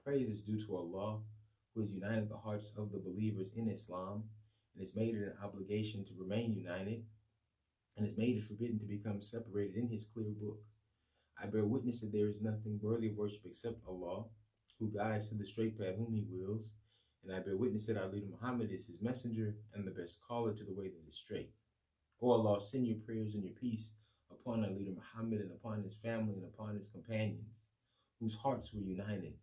praise is due to Allah, who has united the hearts of the believers in Islam and has made it an obligation to remain united, and has made it forbidden to become separated in his clear book. I bear witness that there is nothing worthy of worship except Allah, who guides to the straight path whom he wills, and I bear witness that our leader Muhammad is his messenger and the best caller to the way that is straight. O Allah, send your prayers and your peace upon our leader Muhammad and upon his family and upon his companions, whose hearts were united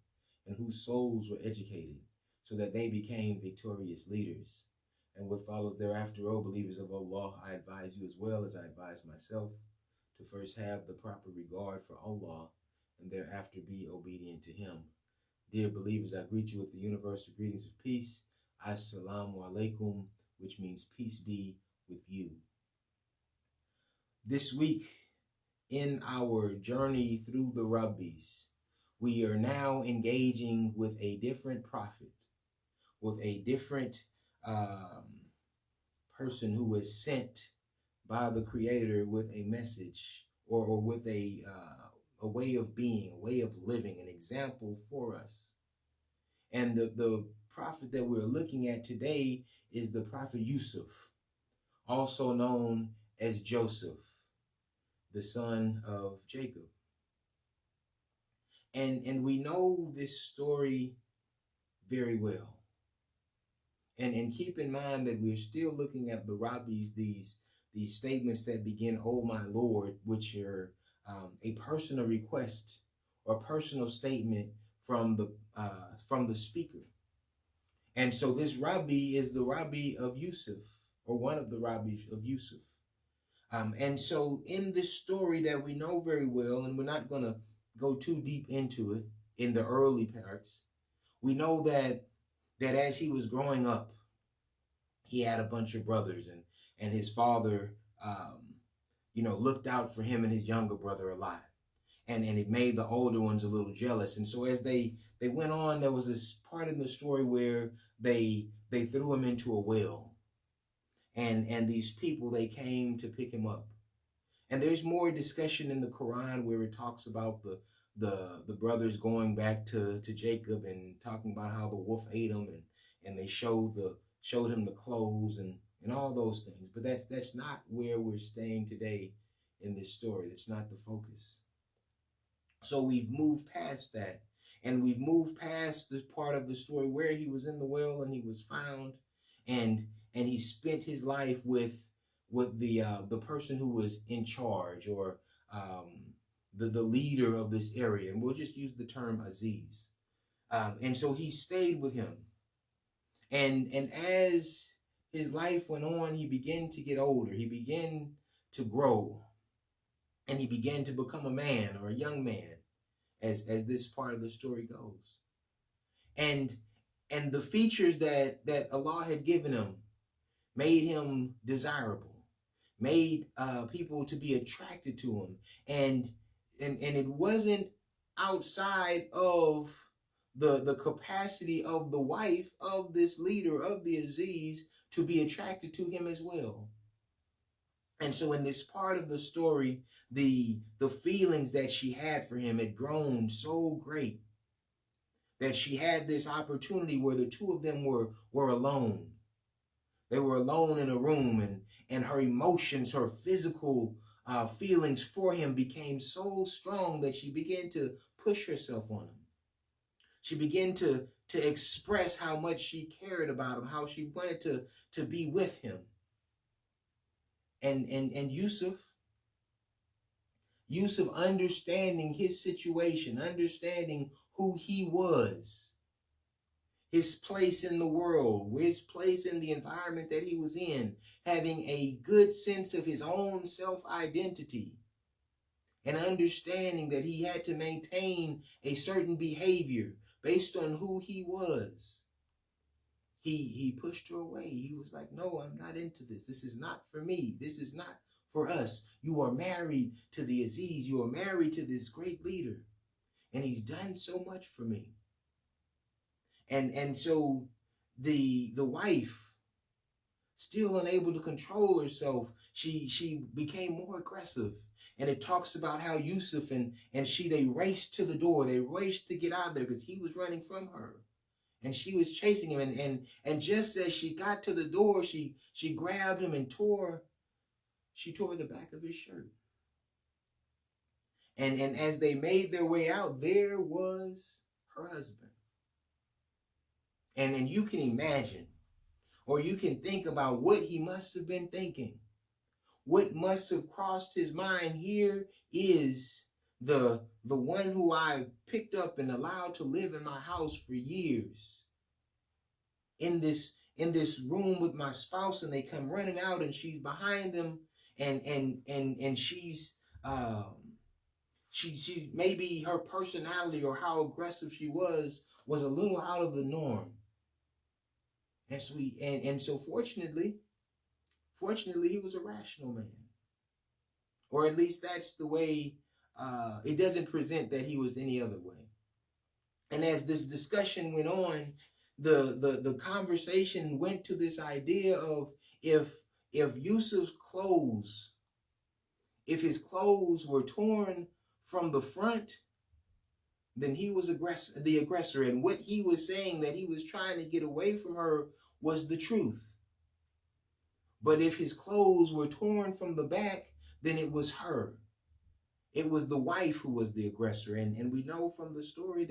and whose souls were educated, so that they became victorious leaders. And what follows thereafter, O believers of Allah, I advise you as well as I advise myself, to first have the proper regard for Allah and thereafter be obedient to him. Dear believers, I greet you with the universal greetings of peace. Assalamu alaikum, which means peace be with you. This week, in our journey through the Rabbis, we are now engaging with a different prophet, with a different person who was sent by the Creator with a message or with a way of being, a way of living, an example for us. And the prophet that we're looking at today is the Prophet Yusuf, also known as Joseph, the son of Jacob. And we know this story very well. And keep in mind that we're still looking at the Rabbis, these statements that begin, "Oh my Lord," which are a personal request or personal statement from the speaker. And so this Rabbi is the Rabbi of Yusuf, or one of the Rabbis of Yusuf. And so in this story that we know very well, and we're not going to go too deep into it in the early parts, we know that as he was growing up, he had a bunch of brothers, and his father, looked out for him and his younger brother a lot. And it made the older ones a little jealous. And so as they went on, there was this part in the story where they threw him into a well. And these people, they came to pick him up. And there's more discussion in the Qur'an where it talks about the brothers going back to Jacob and talking about how the wolf ate him, and they showed him the clothes and all those things. But that's not where we're staying today in this story. That's not the focus. So we've moved past that, and we've moved past this part of the story where he was in the well and he was found, and he spent his life with the person who was in charge, or the leader of this area, and we'll just use the term Aziz. And so he stayed with him, and as his life went on, he began to get older. He began to grow, and he began to become a man, or a young man, as this part of the story goes. And the features that Allah had given him made him desirable, made people to be attracted to him, and it wasn't outside of the capacity of the wife of this leader of the Aziz to be attracted to him as well. And so in this part of the story, the feelings that she had for him had grown so great that she had this opportunity where the two of them were alone. They were alone in a room, and her emotions, her physical feelings for him became so strong that she began to push herself on him. She began to express how much she cared about him, how she wanted to be with him. And Yusuf, understanding his situation, understanding who he was, his place in the world, his place in the environment that he was in, having a good sense of his own self-identity, and understanding that he had to maintain a certain behavior based on who he was. He pushed her away. He was like, "No, I'm not into this. This is not for me. This is not for us. You are married to the Aziz. You are married to this great leader, and he's done so much for me." And so the wife still unable to control herself, she became more aggressive. And it talks about how Yusuf and she, they raced to the door. They raced to get out of there because he was running from her. And she was chasing him. And just as she got to the door, she grabbed him and tore the back of his shirt. And as they made their way out, there was her husband. And you can imagine, or you can think about what he must have been thinking. What must have crossed his mind. Here is the one who I picked up and allowed to live in my house for years. In this room with my spouse, and they come running out, and she's behind them, and she's maybe her personality or how aggressive she was a little out of the norm. And so fortunately, he was a rational man. Or at least that's the way, it doesn't present that he was any other way. And as this discussion went on, the conversation went to this idea of if Yusuf's clothes, if his clothes were torn from the front, then he was the aggressor. And what he was saying, that he was trying to get away from her, was the truth. But if his clothes were torn from the back, then it was her. It was the wife who was the aggressor. And we know from the story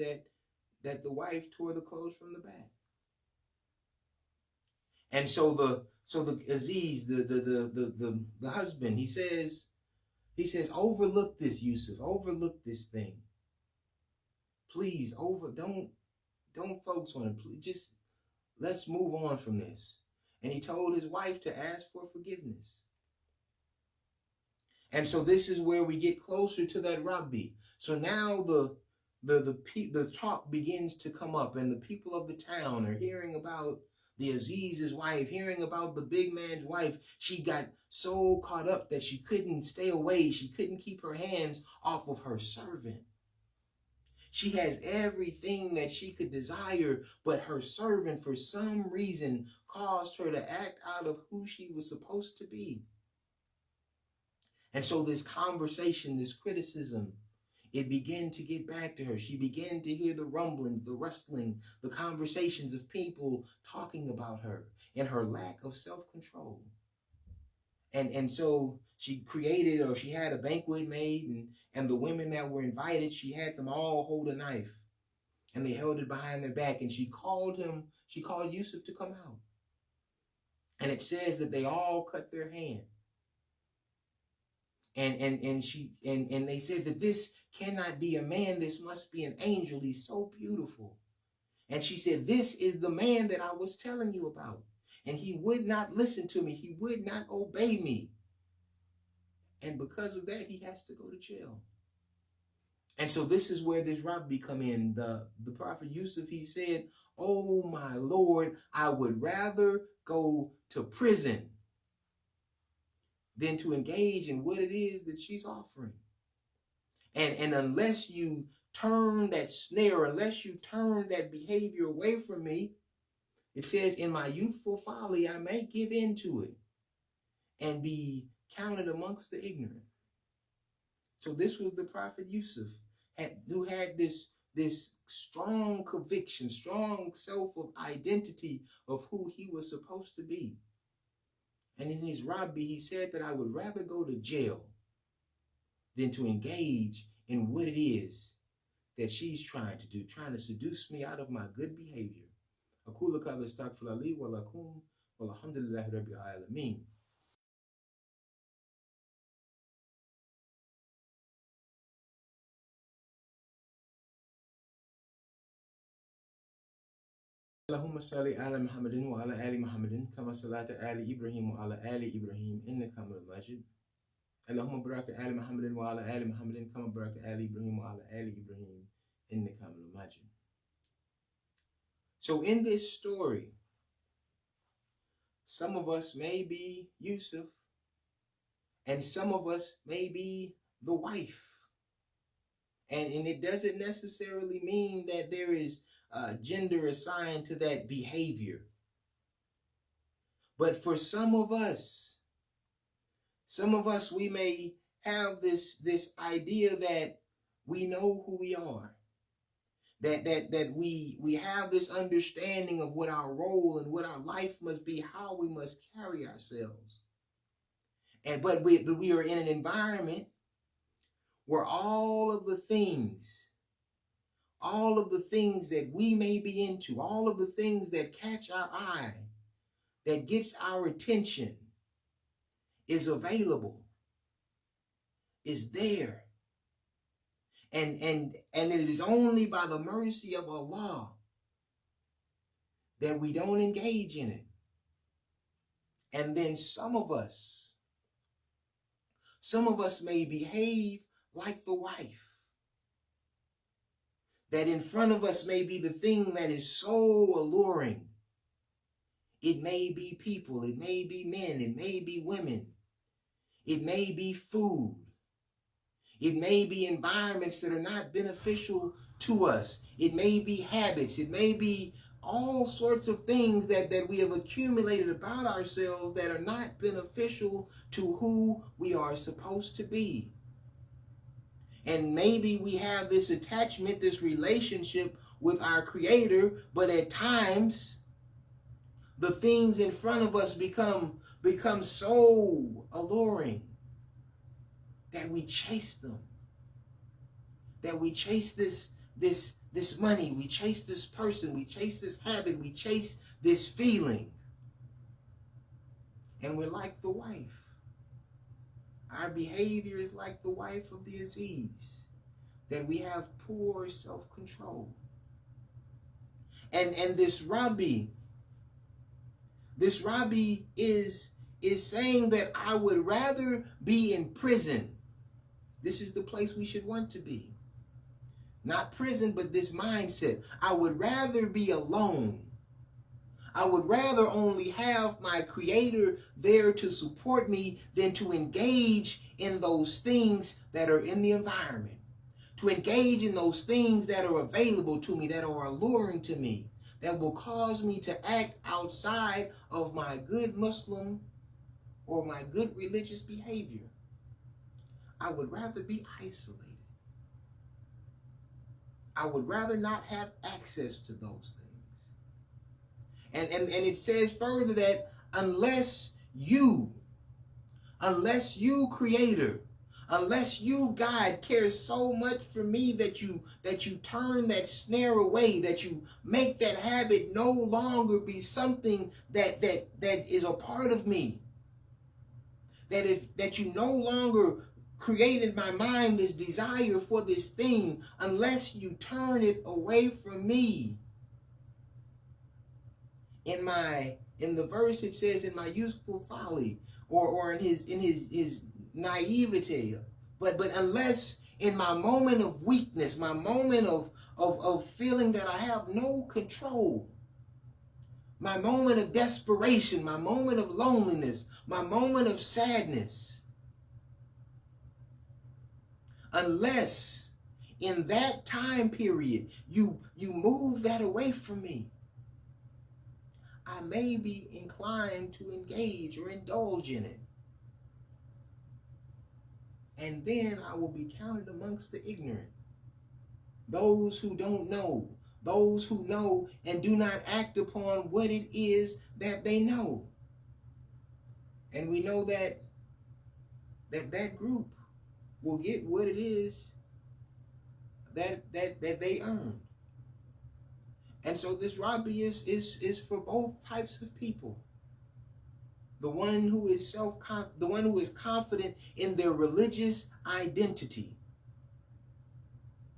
that the wife tore the clothes from the back. And so the Aziz, the husband, he says, overlook this, Yusuf, overlook this thing. Please, don't focus on it. Please, just let's move on from this. And he told his wife to ask for forgiveness. And so this is where we get closer to that Rabbi. So now the talk begins to come up, and the people of the town are hearing about the Aziz's wife, hearing about the big man's wife. She got so caught up that she couldn't stay away. She couldn't keep her hands off of her servant. She has everything that she could desire, but her servant, for some reason, caused her to act out of who she was supposed to be. And so this conversation, this criticism, it began to get back to her. She began to hear the rumblings, the rustling, the conversations of people talking about her and her lack of self-control. And so she created, or she had a banquet made, and the women that were invited, she had them all hold a knife, and they held it behind their back, and she called Yusuf to come out. And it says that they all cut their hand. And they said that this cannot be a man, this must be an angel. He's so beautiful. And she said, this is the man that I was telling you about. And he would not listen to me. He would not obey me. And because of that, he has to go to jail. And so this is where this Rabbi come in. The Prophet Yusuf, he said, oh my Lord, I would rather go to prison than to engage in what it is that she's offering. And unless you turn that snare, unless you turn that behavior away from me, it says, in my youthful folly, I may give in to it and be counted amongst the ignorant. So this was the Prophet Yusuf, who had this strong conviction, strong self-identity of who he was supposed to be. And in his Rabbi, he said that I would rather go to jail than to engage in what it is that she's trying to do, trying to seduce me out of my good behavior. أقول قولي أستغفر لي ولكم والحمد لله رب العالمين. اللهم صل على محمد وعلى آل محمد كما صليت على إبراهيم وعلى آل إبراهيم إنك حميد مجيد. اللهم بارك على محمد وعلى آل محمد كما باركت على إبراهيم وعلى آل إبراهيم إنك حميد مجيد. So in this story, some of us may be Yusuf, and some of us may be the wife. And it doesn't necessarily mean that there is gender assigned to that behavior. But for some of us, we may have this idea that we know who we are, that we have this understanding of what our role and what our life must be, how we must carry ourselves. But we are in an environment where all of the things that we may be into, all of the things that catch our eye, that gets our attention, is available, is there. And it is only by the mercy of Allah that we don't engage in it. And then some of us may behave like the wife. That in front of us may be the thing that is so alluring. It may be people, it may be men, it may be women, it may be food, it may be environments that are not beneficial to us, it may be habits, it may be all sorts of things that we have accumulated about ourselves that are not beneficial to who we are supposed to be. And maybe we have this attachment, this relationship with our Creator, but at times the things in front of us become so alluring that we chase them, that we chase this money, we chase this person, we chase this habit, we chase this feeling. And we're like the wife. Our behavior is like the wife of the Aziz, that we have poor self-control. And this Rabbi is saying that I would rather be in prison. This is the place we should want to be. Not prison, but this mindset. I would rather be alone. I would rather only have my Creator there to support me than to engage in those things that are in the environment, to engage in those things that are available to me, that are alluring to me, that will cause me to act outside of my good Muslim or my good religious behavior. I would rather be isolated. I would rather not have access to those things. And it says further that unless you Creator, unless you God cares so much for me that you turn that snare away, that you make that habit no longer be something that is a part of me, that you no longer create in my mind this desire for this thing, unless you turn it away from me. In the verse it says, in my youthful folly, or in his naivete, but unless in my moment of weakness, my moment of feeling that I have no control, my moment of desperation, my moment of loneliness, my moment of sadness, unless in that time period you move that away from me, I may be inclined to engage or indulge in it. And then I will be counted amongst the ignorant. Those who don't know. Those who know and do not act upon what it is that they know. And we know that group will get what it is that they earned. And so this Rabbi is for both types of people. The one who is confident in their religious identity,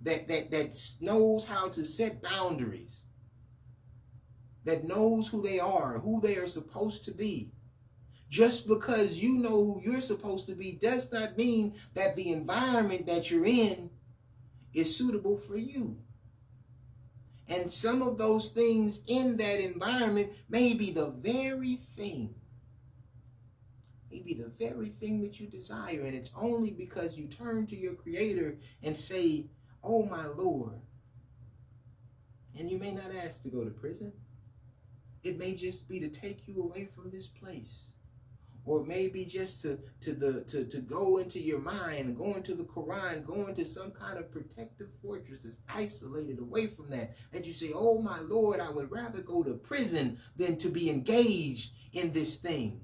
that knows how to set boundaries, that knows who they are supposed to be. Just because you know who you're supposed to be does not mean that the environment that you're in is suitable for you. And some of those things in that environment may be the very thing that you desire. And it's only because you turn to your Creator and say, oh my Lord. And you may not ask to go to prison. It may just be to take you away from this place. Or maybe just to go into your mind, go into the Qur'an, go into some kind of protective fortress that's isolated away from that. And you say, oh my Lord, I would rather go to prison than to be engaged in this thing.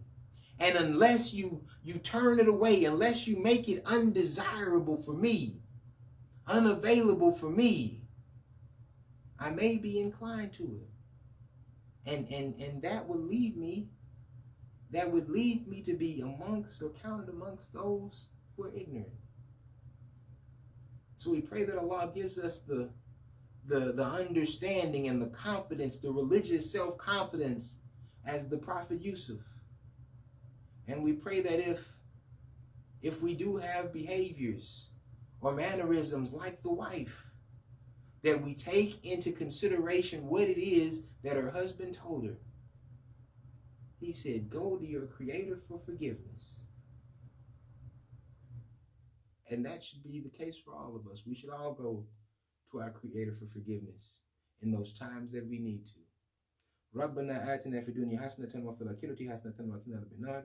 And unless you turn it away, unless you make it undesirable for me, unavailable for me, I may be inclined to it. And that would lead me to be amongst or counted amongst those who are ignorant. So we pray that Allah gives us the understanding and the confidence, the religious self-confidence as the Prophet Yusuf. And we pray that if we do have behaviors or mannerisms like the wife, that we take into consideration what it is that her husband told her. He said, go to your Creator for forgiveness. And that should be the case for all of us. We should all go to our Creator for forgiveness in those times that we need to. رَبَّنَا آتِنَا فِي الدُّنْيَا حَسَنَةً وَفِي الْآخِرَةِ حَسَنَةً وَقِنَا عَذَابَ النَّارِ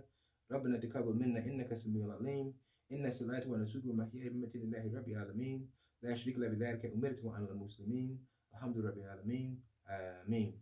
رَبَّنَا تَقَبَّلْ مِنَّا إِنَّكَ السَّمِيعُ الْعَلِيمُ إِنَّ الصَّلَاةَ وَنُسُكَ وَمَحْيَايَ وَمَمَاتِي لِلَّهِ رَبِّ الْعَالَمِينَ لَا شَرِيكَ لَهُ بِذَلِكَ أُمِرْتُ وَأَنَا الْمُسْلِمِينَ الْحَمْدُ لِلَّهِ رَبِّ الْعَالَمِينَ آمين.